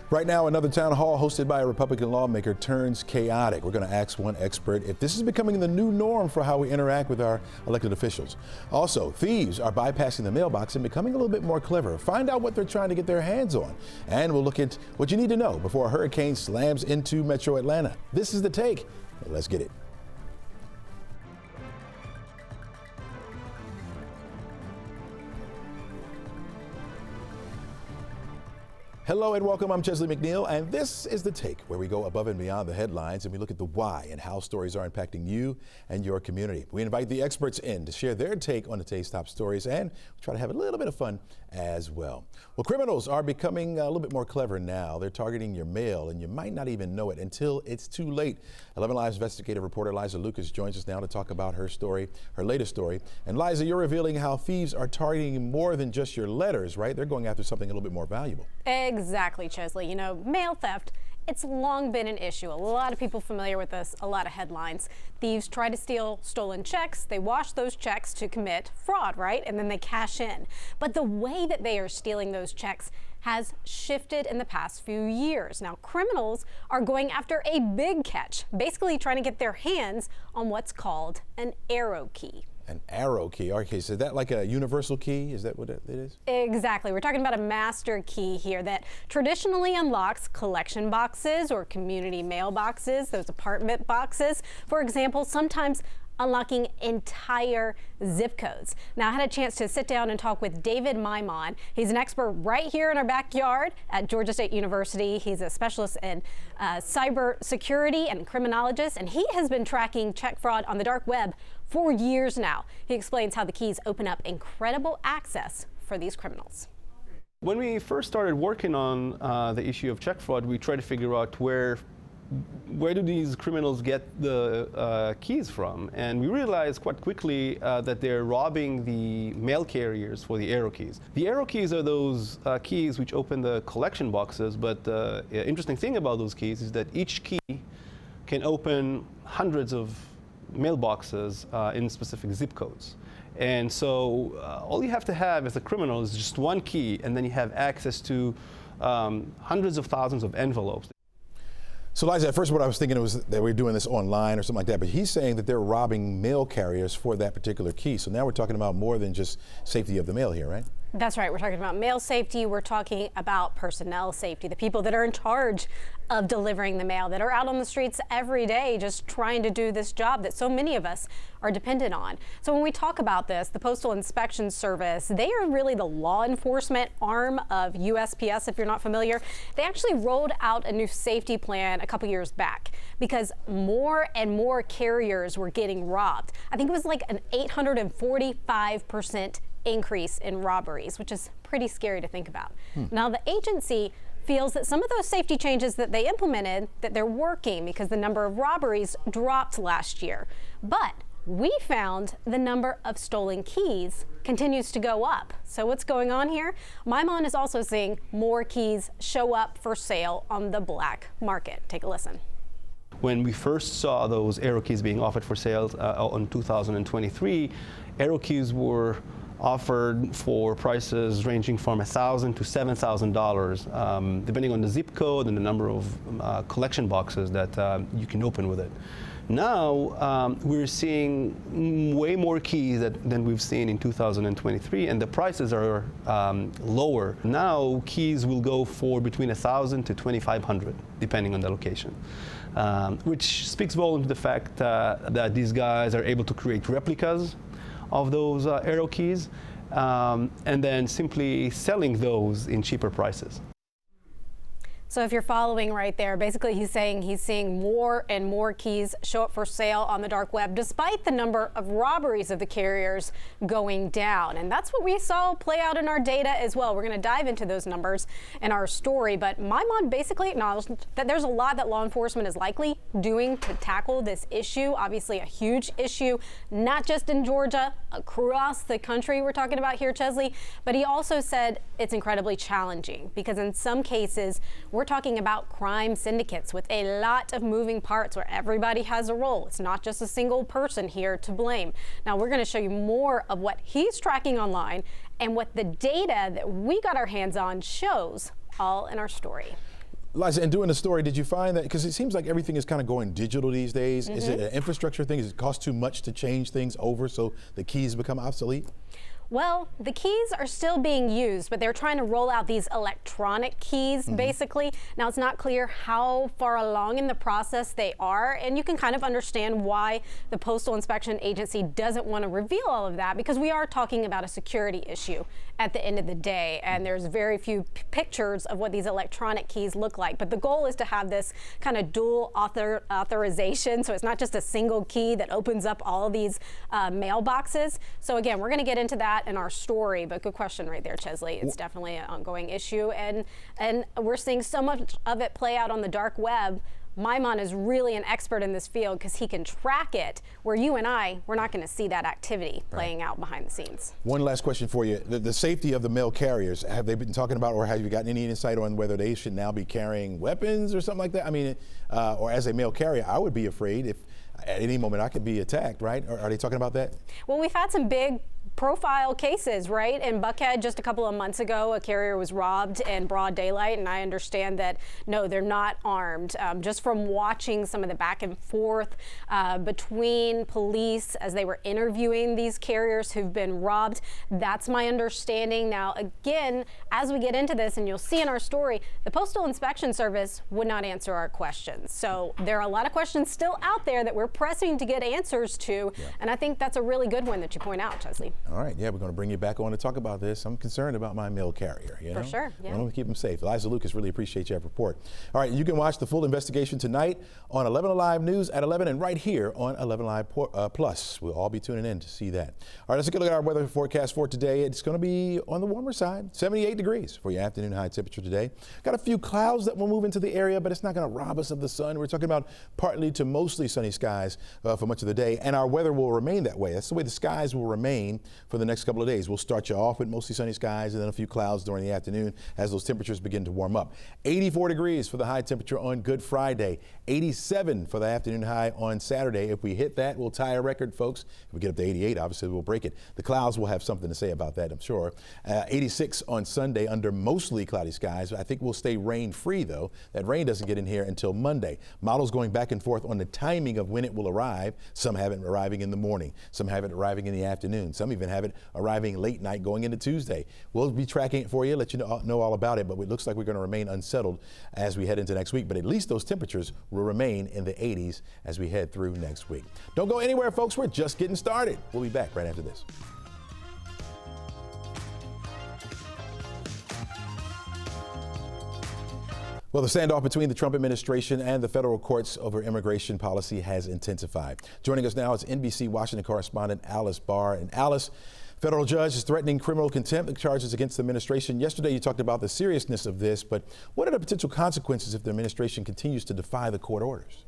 Right now, another town hall hosted by a Republican lawmaker turns chaotic. We're going to ask one expert if this is becoming the new norm for how we interact with our elected officials. Also, thieves are bypassing the mailbox and becoming a little bit more clever. Find out what they're trying to get their hands on. And we'll look at what you need to know before a hurricane slams into Metro Atlanta. This is The Take. Let's get it. Hello and welcome. I'm Chesley McNeil, and this is The Take, where we go above and beyond the headlines and we look at the why and how stories are impacting you and your community. We invite the experts in to share their take on today's top stories, and we try to have a little bit of fun as well. Well, criminals are becoming a little bit more clever now. They're targeting your mail, and you might not even know it until it's too late. 11Alive's investigative reporter Liza Lucas joins us now to talk about her story, her latest story. And Liza, you're revealing how thieves are targeting more than just your letters, right? They're going after something a little bit more valuable. Exactly, Chesley. You know, mail theft, it's long been an issue. A lot of people familiar with this, a lot of headlines. Thieves try to steal stolen checks. They wash those checks to commit fraud, right? And then they cash in. But the way that they are stealing those checks has shifted in the past few years. Now, criminals are going after a big catch, basically trying to get their hands on what's called an arrow key. An arrow key. Okay, so is that like a universal key? Is that what it is? Exactly. We're talking about a master key here that traditionally unlocks collection boxes or community mailboxes, those apartment boxes, for example, sometimes unlocking entire zip codes. Now, I had a chance to sit down and talk with David Maimon. He's an expert right here in our backyard at Georgia State University. He's a specialist in cyber security and criminologist, and he has been tracking check fraud on the dark web for years now. He explains how the keys open up incredible access for these criminals. When we first started working on the issue of check fraud, we tried to figure out where do these criminals get the keys from? And we realized quite quickly that they're robbing the mail carriers for the arrow keys. The arrow keys are those keys which open the collection boxes, but the interesting thing about those keys is that each key can open hundreds of mailboxes in specific zip codes. And so all you have to have as a criminal is just one key, and then you have access to hundreds of thousands of envelopes. So, Liza, at first what I was thinking was that we're doing this online or something like that, but he's saying that they're robbing mail carriers for that particular key. So now we're talking about more than just safety of the mail here, right? That's right. We're talking about mail safety. We're talking about personnel safety, the people that are in charge of delivering the mail, that are out on the streets every day just trying to do this job that so many of us are dependent on. So when we talk about this, the Postal Inspection Service, they are really the law enforcement arm of USPS, if you're not familiar. They actually rolled out a new safety plan a couple years back because more and more carriers were getting robbed. I think it was like an 845% increase in robberies, which is pretty scary to think about. Now, the agency feels that some of those safety changes that they implemented, that they're working because the number of robberies dropped last year. But we found the number of stolen keys continues to go up. So what's going on here? Maimon is also seeing more keys show up for sale on the black market. Take a listen. When we first saw those arrow keys being offered for sale in 2023, arrow keys were offered for prices ranging from $1,000 to $7,000, depending on the zip code and the number of collection boxes that you can open with it. Now we're seeing way more keys than we've seen in 2023, and the prices are lower. Now keys will go for between $1,000 to $2,500, depending on the location, which speaks volume to the fact that these guys are able to create replicas of those arrow keys and then simply selling those in cheaper prices. So if you're following right there, basically he's saying he's seeing more and more keys show up for sale on the dark web, despite the number of robberies of the carriers going down. And that's what we saw play out in our data as well. We're going to dive into those numbers in our story, but Maimon basically acknowledged that there's a lot that law enforcement is likely doing to tackle this issue. Obviously a huge issue, not just in Georgia, across the country we're talking about here, Chesley, but he also said it's incredibly challenging because in some cases, we're talking about crime syndicates with a lot of moving parts where everybody has a role. It's not just a single person here to blame. Now, we're going to show you more of what he's tracking online and what the data that we got our hands on shows, all in our story. Liza, in doing the story, did you find that, because it seems like everything is kind of going digital these days, is it an infrastructure thing? Does it cost too much to change things over so the keys become obsolete? Well, the keys are still being used, but they're trying to roll out these electronic keys, basically. Now, it's not clear how far along in the process they are, and you can kind of understand why the Postal Inspection Agency doesn't want to reveal all of that, because we are talking about a security issue at the end of the day, and there's very few pictures of what these electronic keys look like. But the goal is to have this kind of dual authorization, so it's not just a single key that opens up all of these mailboxes. So again, we're going to get into that in our story, but good question right there, Chesley. It's definitely an ongoing issue, and we're seeing so much of it play out on the dark web. Maimon is really an expert in this field because he can track it, where you and we're not going to see that activity playing out behind the scenes. One last question for you. The safety of the mail carriers, have they been talking about, or have you gotten any insight on whether they should now be carrying weapons or something like that? I mean, or as a mail carrier, I would be afraid if at any moment I could be attacked, right? Or are they talking about that? Well, we've had some big profile cases, right? In Buckhead, just a couple of months ago, a carrier was robbed in broad daylight, and I understand that, no, they're not armed. Just from watching some of the back and forth between police as they were interviewing these carriers who've been robbed, that's my understanding. Now, again, as we get into this, and you'll see in our story, the Postal Inspection Service would not answer our questions. So there are a lot of questions still out there that we're pressing to get answers to, and I think that's a really good one that you point out, Chesley. All right, yeah, we're going to bring you back on to talk about this. I'm concerned about my mail carrier, you know? For sure, yeah. I want to keep them safe. Liza Lucas, really appreciate your report. All right, you can watch the full investigation tonight on 11Alive News at 11 and right here on 11Alive Plus. We'll all be tuning in to see that. All right, let's take a look at our weather forecast for today. It's going to be on the warmer side, 78 degrees for your afternoon high temperature today. Got a few clouds that will move into the area, but it's not going to rob us of the sun. We're talking about partly to mostly sunny skies for much of the day, and our weather will remain that way. That's the way the skies will remain for the next couple of days. We'll start you off with mostly sunny skies and then a few clouds during the afternoon as those temperatures begin to warm up. 84 degrees for the high temperature on Good Friday. 87 for the afternoon high on Saturday. If we hit that, we'll tie a record, folks. If we get up to 88, obviously we'll break it. The clouds will have something to say about that, I'm sure. 86 on Sunday under mostly cloudy skies. I think we'll stay rain-free, though. That rain doesn't get in here until Monday. Models going back and forth on the timing of when it will arrive. Some have it arriving in the morning. Some have it arriving in the afternoon. Some even have it arriving late night going into Tuesday. We'll be tracking it for you, let you know all about it, but it looks like we're going to remain unsettled as we head into next week. But at least those temperatures will remain in the 80s as we head through next week. Don't go anywhere, folks. We're just getting started. We'll be back right after this. Well, the standoff between the Trump administration and the federal courts over immigration policy has intensified. Joining us now is NBC Washington correspondent Alice Barr. And Alice, federal judge is threatening criminal contempt charges against the administration. Yesterday, you talked about the seriousness of this, but what are the potential consequences if the administration continues to defy the court orders?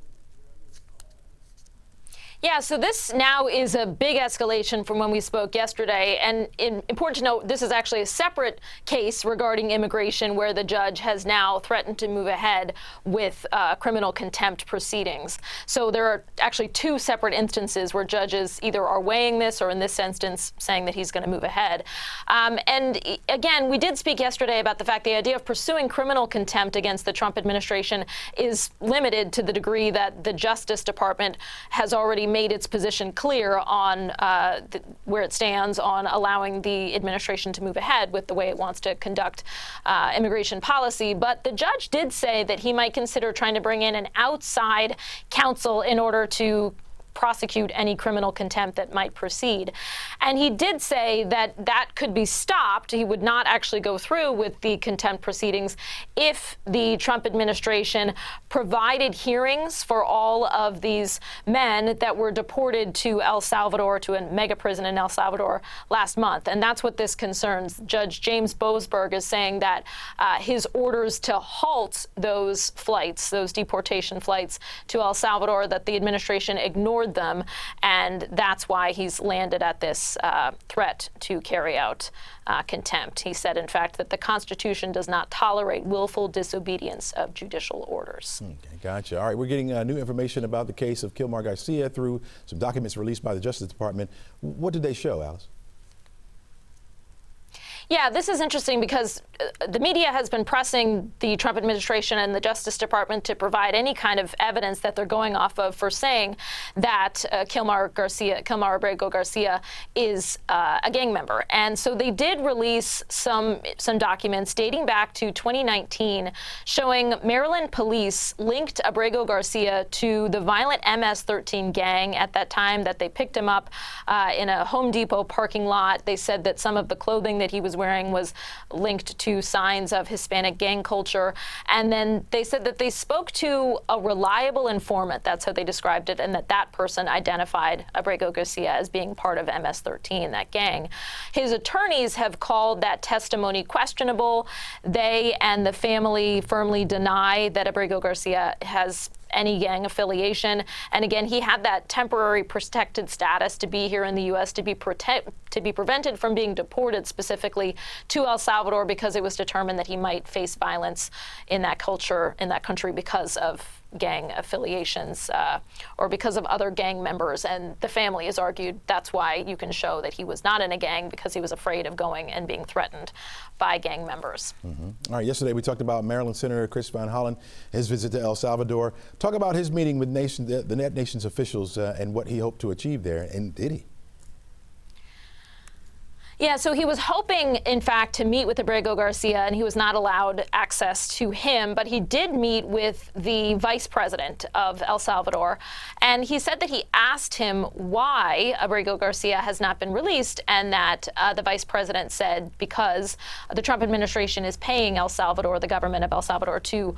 Yeah, so this now is a big escalation from when we spoke yesterday. And important to note, this is actually a separate case regarding immigration where the judge has now threatened to move ahead with criminal contempt proceedings. So there are actually two separate instances where judges either are weighing this or in this instance saying that he's going to move ahead. And again, we did speak yesterday about the fact the idea of pursuing criminal contempt against the Trump administration is limited to the degree that the Justice Department has already made its position clear on where it stands on allowing the administration to move ahead with the way it wants to conduct immigration policy. But the judge did say that he might consider trying to bring in an outside counsel in order to prosecute any criminal contempt that might proceed. And he did say that that could be stopped. He would not actually go through with the contempt proceedings if the Trump administration provided hearings for all of these men that were deported to El Salvador, to a mega prison in El Salvador last month. And that's what this concerns. Judge James Boasberg is saying that his orders to halt those flights, those deportation flights to El Salvador, that the administration ignored them, and that's why he's landed at this threat to carry out contempt. He said, in fact, that the Constitution does not tolerate willful disobedience of judicial orders. Okay, gotcha. All right, we're getting new information about the case of Kilmar Garcia through some documents released by the Justice Department. What did they show, Alice? Yeah, this is interesting because the media has been pressing the Trump administration and the Justice Department to provide any kind of evidence that they're going off of for saying that Kilmar Abrego Garcia is a gang member. And so they did release some documents dating back to 2019 showing Maryland police linked Abrego Garcia to the violent MS-13 gang at that time that they picked him up in a Home Depot parking lot. They said that some of the clothing that he was wearing was linked to signs of Hispanic gang culture. And then they said that they spoke to a reliable informant, that's how they described it, and that person identified Abrego Garcia as being part of MS-13, that gang. His attorneys have called that testimony questionable. They and the family firmly deny that Abrego Garcia has any gang affiliation. And again, he had that temporary protected status to be here in the U.S. to be prevented from being deported specifically to El Salvador because it was determined that he might face violence in that country because of gang affiliations or because of other gang members. And the family has argued that's why you can show that he was not in a gang, because he was afraid of going and being threatened by gang members. All right, yesterday we talked about Maryland Senator Chris Van Hollen, his visit to El Salvador. Talk about his meeting with the nation's officials and what he hoped to achieve there, and did he? Yeah, so he was hoping, in fact, to meet with Abrego Garcia, and he was not allowed access to him, but he did meet with the vice president of El Salvador, and he said that he asked him why Abrego Garcia has not been released, and that the vice president said because the Trump administration is paying El Salvador, the government of El Salvador, to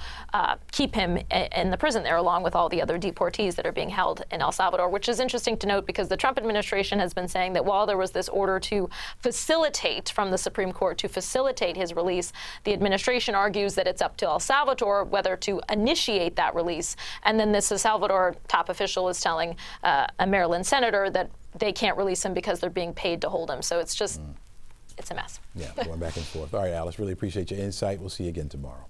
keep him in the prison there, along with all the other deportees that are being held in El Salvador, which is interesting to note because the Trump administration has been saying that while there was this order to facilitate from the Supreme Court to facilitate his release, the administration argues that it's up to El Salvador whether to initiate that release. And then this El Salvador top official is telling a Maryland senator that they can't release him because they're being paid to hold him. So it's just, it's a mess. Yeah, going back and forth. All right, Alice, really appreciate your insight. We'll see you again tomorrow.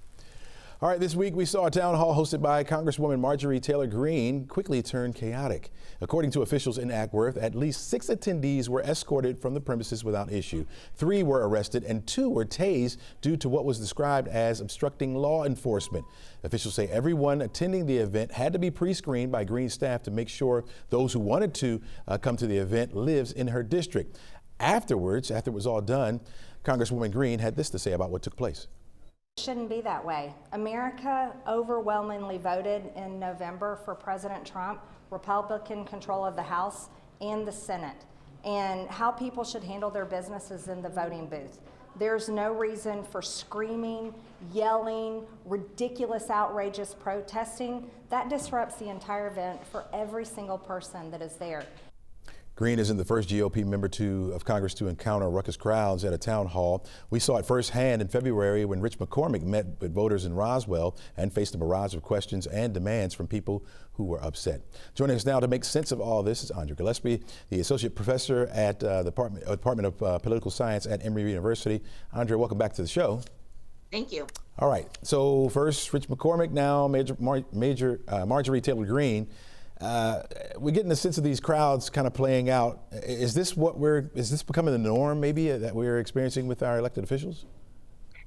All right, this week we saw a town hall hosted by Congresswoman Marjorie Taylor Greene quickly turn chaotic. According to officials in Acworth, at least 6 attendees were escorted from the premises without issue. 3 were arrested and 2 were tased due to what was described as obstructing law enforcement. Officials say everyone attending the event had to be pre-screened by Greene staff to make sure those who wanted to come to the event lives in her district. Afterwards, after it was all done, Congresswoman Greene had this to say about what took place. Shouldn't be that way. America overwhelmingly voted in November for President Trump, Republican control of the House and the Senate, and how people should handle their businesses in the voting booth. There's no reason for screaming, yelling, ridiculous, outrageous protesting. That disrupts the entire event for every single person that is there. Greene isn't the first GOP member of Congress to encounter raucous crowds at a town hall. We saw it firsthand in February when Rich McCormick met with voters in Roswell and faced a barrage of questions and demands from people who were upset. Joining us now to make sense of all this is Andrea Gillespie, the Associate Professor at the Department of Political Science at Emory University. Andrea, welcome back to the show. Thank you. All right, so first Rich McCormick, now Marjorie Taylor Greene. We're getting a sense of these crowds kind of playing out. Is this becoming the norm maybe that we're experiencing with our elected officials?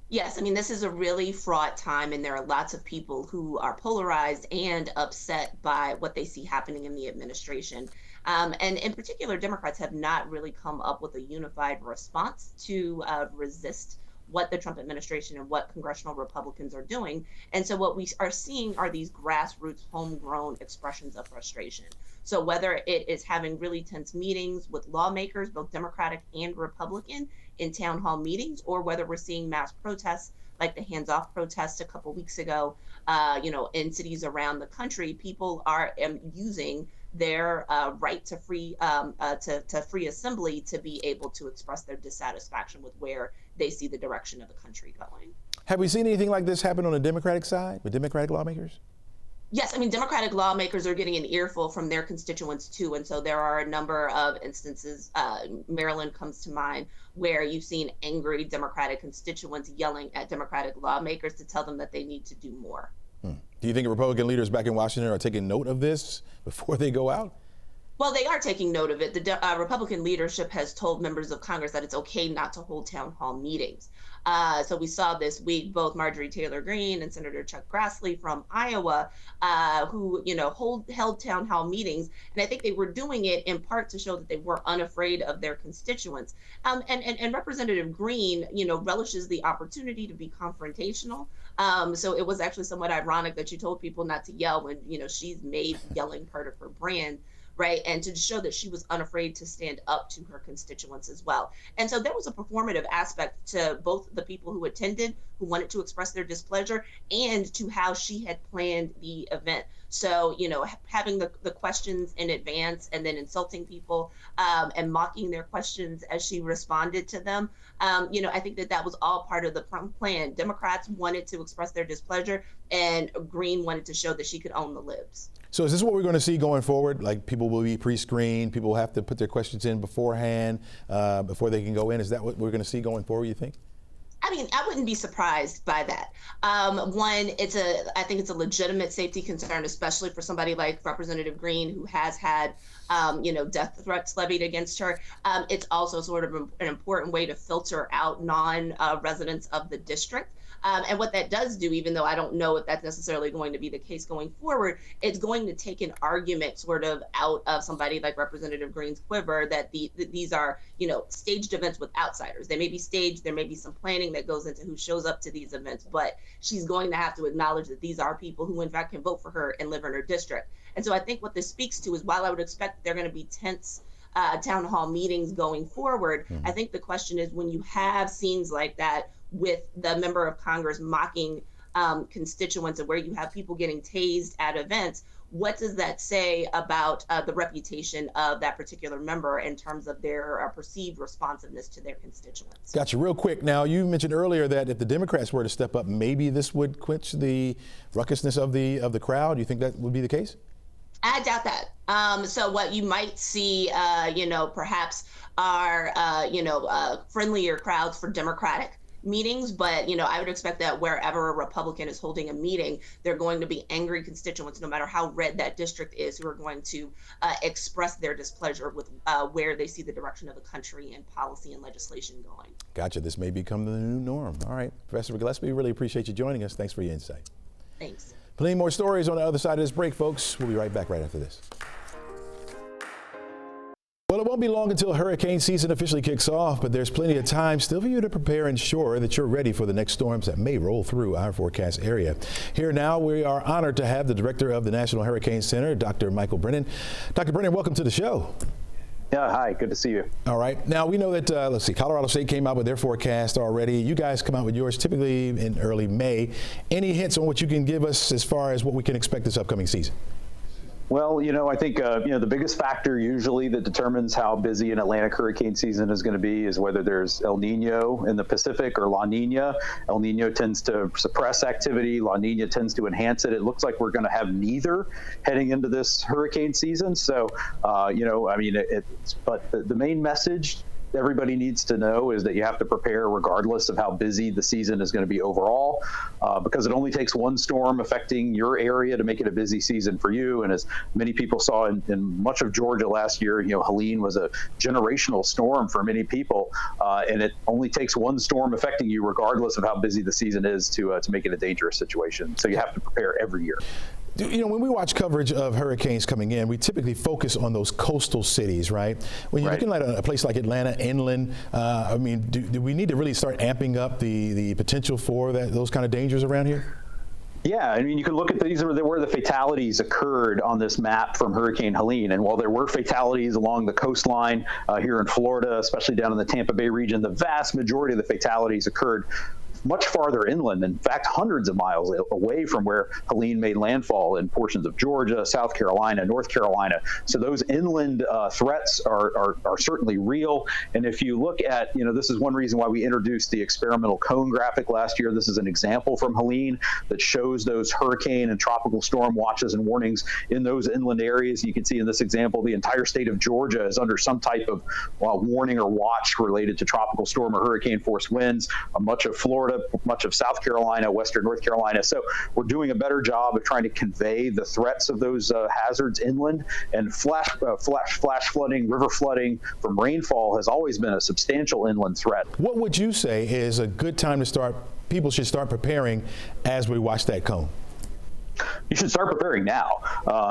Yes, I mean, this is a really fraught time, and there are lots of people who are polarized and upset by what they see happening in the administration. And in particular, Democrats have not really come up with a unified response to resist what the Trump administration and what congressional Republicans are doing. And so what we are seeing are these grassroots, homegrown expressions of frustration. So whether it is having really tense meetings with lawmakers, both Democratic and Republican, in town hall meetings, or whether we're seeing mass protests like the hands-off protests a couple weeks ago, in cities around the country, people are using their right to free assembly to be able to express their dissatisfaction with where they see the direction of the country going. Have we seen anything like this happen on the Democratic side with Democratic lawmakers? Yes, I mean, Democratic lawmakers are getting an earful from their constituents too, and so there are a number of instances, Maryland comes to mind, where you've seen angry Democratic constituents yelling at Democratic lawmakers to tell them that they need to do more. Do you think Republican leaders back in Washington are taking note of this before they go out? Well, they are taking note of it. The Republican leadership has told members of Congress that it's okay not to hold town hall meetings. So we saw this week both Marjorie Taylor Greene and Senator Chuck Grassley from Iowa, who held town hall meetings, and I think they were doing it in part to show that they were unafraid of their constituents. And Representative Greene, relishes the opportunity to be confrontational. So it was actually somewhat ironic that she told people not to yell when she's made yelling part of her brand. Right. And to show that she was unafraid to stand up to her constituents as well. And so there was a performative aspect to both the people who attended, who wanted to express their displeasure, and to how she had planned the event. So, having the questions in advance and then insulting people and mocking their questions as she responded to them. I think that was all part of the plan. Democrats wanted to express their displeasure, and Greene wanted to show that she could own the libs. So is this what we're going to see going forward? Like, people will be pre-screened, people will have to put their questions in beforehand before they can go in? Is that what we're going to see going forward, you think? I mean, I wouldn't be surprised by that. One, I think it's a legitimate safety concern, especially for somebody like Representative Greene, who has had, death threats levied against her. It's also sort of an important way to filter out non-residents of the district. And what that does do, even though I don't know if that's necessarily going to be the case going forward, it's going to take an argument sort of out of somebody like Representative Greene's quiver that these are, staged events with outsiders. They may be staged. There may be some planning that goes into who shows up to these events, but she's going to have to acknowledge that these are people who, in fact, can vote for her and live in her district. And so I think what this speaks to is, while I would expect they're going to be tense town hall meetings going forward, I think the question is, when you have scenes like that with the member of Congress mocking constituents, and where you have people getting tased at events, what does that say about the reputation of that particular member in terms of their perceived responsiveness to their constituents? Gotcha. Real quick, now, you mentioned earlier that if the Democrats were to step up, maybe this would quench the raucousness of the crowd. Do you think that would be the case? I doubt that. So what you might see, perhaps are, friendlier crowds for Democratic meetings, but I would expect that wherever a Republican is holding a meeting, they're going to be angry constituents, no matter how red that district is, who are going to express their displeasure with where they see the direction of the country and policy and legislation going. Gotcha. This may become the new norm. All right, Professor Gillespie, really appreciate you joining us. Thanks for your insight. Thanks. Plenty more stories on the other side of this break, folks. We'll be right back right after this. Well, it won't be long until hurricane season officially kicks off, but there's plenty of time still for you to prepare and ensure that you're ready for the next storms that may roll through our forecast area. Here now, we are honored to have the director of the National Hurricane Center, Dr. Michael Brennan. Dr. Brennan, welcome to the show. Yeah, hi, good to see you. All right. Now, we know that, Colorado State came out with their forecast already. You guys come out with yours typically in early May. Any hints on what you can give us as far as what we can expect this upcoming season? Well, I think, the biggest factor usually that determines how busy an Atlantic hurricane season is going to be is whether there's El Nino in the Pacific or La Nina. El Nino tends to suppress activity. La Nina tends to enhance it. It looks like we're going to have neither heading into this hurricane season. So, but the main message everybody needs to know is that you have to prepare regardless of how busy the season is going to be overall, because it only takes one storm affecting your area to make it a busy season for you. And as many people saw in much of Georgia last year, Helene was a generational storm for many people, and it only takes one storm affecting you regardless of how busy the season is to make it a dangerous situation. So you have to prepare every year. When we watch coverage of hurricanes coming in, we typically focus on those coastal cities, right? When you're looking at a place like Atlanta, inland, do we need to really start amping up the potential for those kind of dangers around here? Yeah, you can look at these where the fatalities occurred on this map from Hurricane Helene. And while there were fatalities along the coastline here in Florida, especially down in the Tampa Bay region, the vast majority of the fatalities occurred much farther inland, in fact, hundreds of miles away from where Helene made landfall in portions of Georgia, South Carolina, North Carolina. So those inland threats are certainly real. And if you look at, this is one reason why we introduced the experimental cone graphic last year. This is an example from Helene that shows those hurricane and tropical storm watches and warnings in those inland areas. You can see in this example, the entire state of Georgia is under some type of warning or watch related to tropical storm or hurricane force winds. Much of Florida Florida, much of South Carolina, western North Carolina. So we're doing a better job of trying to convey the threats of those hazards inland. And flash flooding, river flooding from rainfall has always been a substantial inland threat. What would you say is a good time to start? People should start preparing as we watch that cone. You should start preparing now.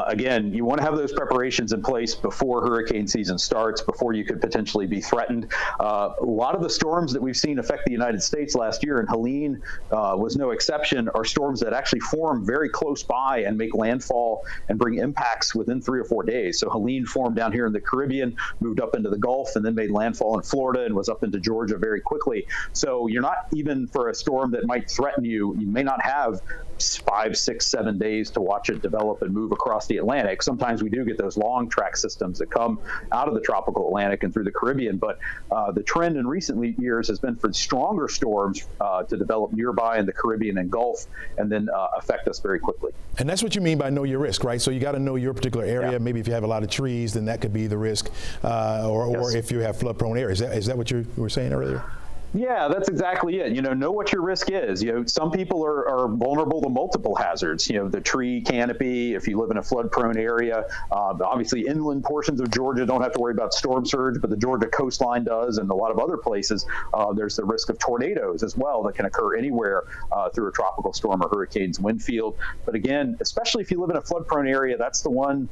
Again, you want to have those preparations in place before hurricane season starts, before you could potentially be threatened. A lot of the storms that we've seen affect the United States last year, and Helene was no exception, are storms that actually form very close by and make landfall and bring impacts within 3 or 4 days. So Helene formed down here in the Caribbean, moved up into the Gulf, and then made landfall in Florida and was up into Georgia very quickly. So you're not, even for a storm that might threaten you, you may not have 5, 6, 7 days to watch it develop and move across the Atlantic. Sometimes we do get those long track systems that come out of the tropical Atlantic and through the Caribbean, but the trend in recent years has been for stronger storms to develop nearby in the Caribbean and Gulf and then affect us very quickly. And that's what you mean by know your risk, right? So you got to know your particular area. Yeah. Maybe if you have a lot of trees, then that could be the risk, or if you have flood-prone areas. Is that what you were saying earlier? Yeah, that's exactly it. Know what your risk is. Some people are vulnerable to multiple hazards. The tree canopy, if you live in a flood-prone area. Obviously, inland portions of Georgia don't have to worry about storm surge, but the Georgia coastline does, and a lot of other places. There's the risk of tornadoes as well that can occur anywhere through a tropical storm or hurricane's wind field. But again, especially if you live in a flood-prone area, that's the one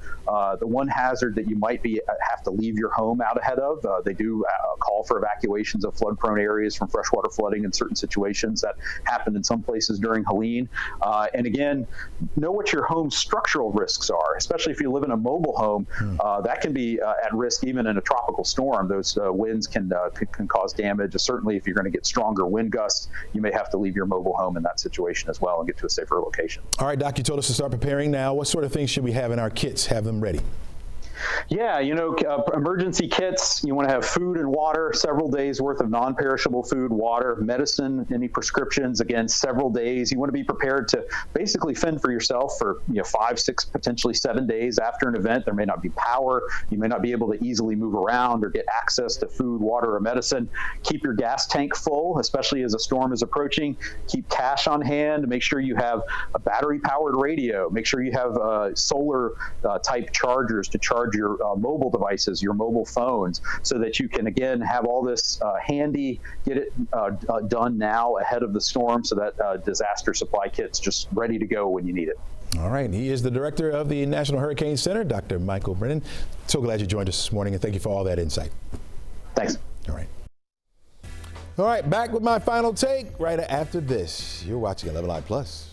hazard that you might have to leave your home out ahead of. They do call for evacuations of flood-prone areas from freshwater flooding in certain situations. That happened in some places during Helene. And again, know what your home's structural risks are, especially if you live in a mobile home. That can be at risk even in a tropical storm. Those winds can cause damage. Certainly, if you're going to get stronger wind gusts, you may have to leave your mobile home in that situation as well and get to a safer location. All right, Doc, you told us to start preparing now. What sort of things should we have in our kits? Have them ready. Yeah, emergency kits, you want to have food and water, several days worth of non-perishable food, water, medicine, any prescriptions, again, several days. You want to be prepared to basically fend for yourself for 5, 6, potentially 7 days after an event. There may not be power. You may not be able to easily move around or get access to food, water, or medicine. Keep your gas tank full, especially as a storm is approaching. Keep cash on hand. Make sure you have a battery-powered radio. Make sure you have solar type chargers to charge your mobile devices, your mobile phones, so that you can, again, have all this handy, get it done now ahead of the storm so that disaster supply kit's just ready to go when you need it. All right. He is the director of the National Hurricane Center, Dr. Michael Brennan. So glad you joined us this morning, and thank you for all that insight. Thanks. All right. All right, back with my final take right after this. You're watching 11Alive Plus.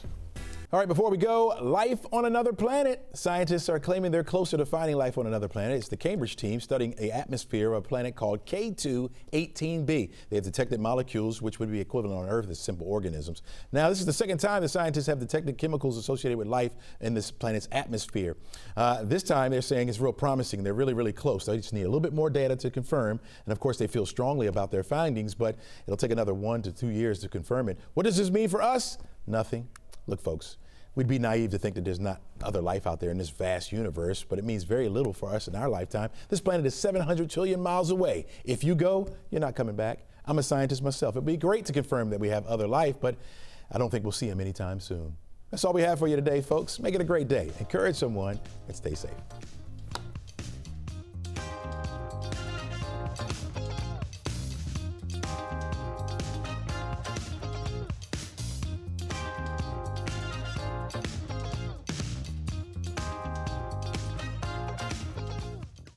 All right, before we go, life on another planet. Scientists are claiming they're closer to finding life on another planet. It's the Cambridge team studying the atmosphere of a planet called K2-18b. They have detected molecules which would be equivalent on Earth as simple organisms. Now, this is the second time the scientists have detected chemicals associated with life in this planet's atmosphere. This time, they're saying it's real promising. They're really, really close. They just need a little bit more data to confirm. And of course, they feel strongly about their findings, but it'll take another 1 to 2 years to confirm it. What does this mean for us? Nothing. Look, folks, we'd be naive to think that there's not other life out there in this vast universe, but it means very little for us in our lifetime. This planet is 700 trillion miles away. If you go, you're not coming back. I'm a scientist myself. It'd be great to confirm that we have other life, but I don't think we'll see them anytime soon. That's all we have for you today, folks. Make it a great day. Encourage someone and stay safe.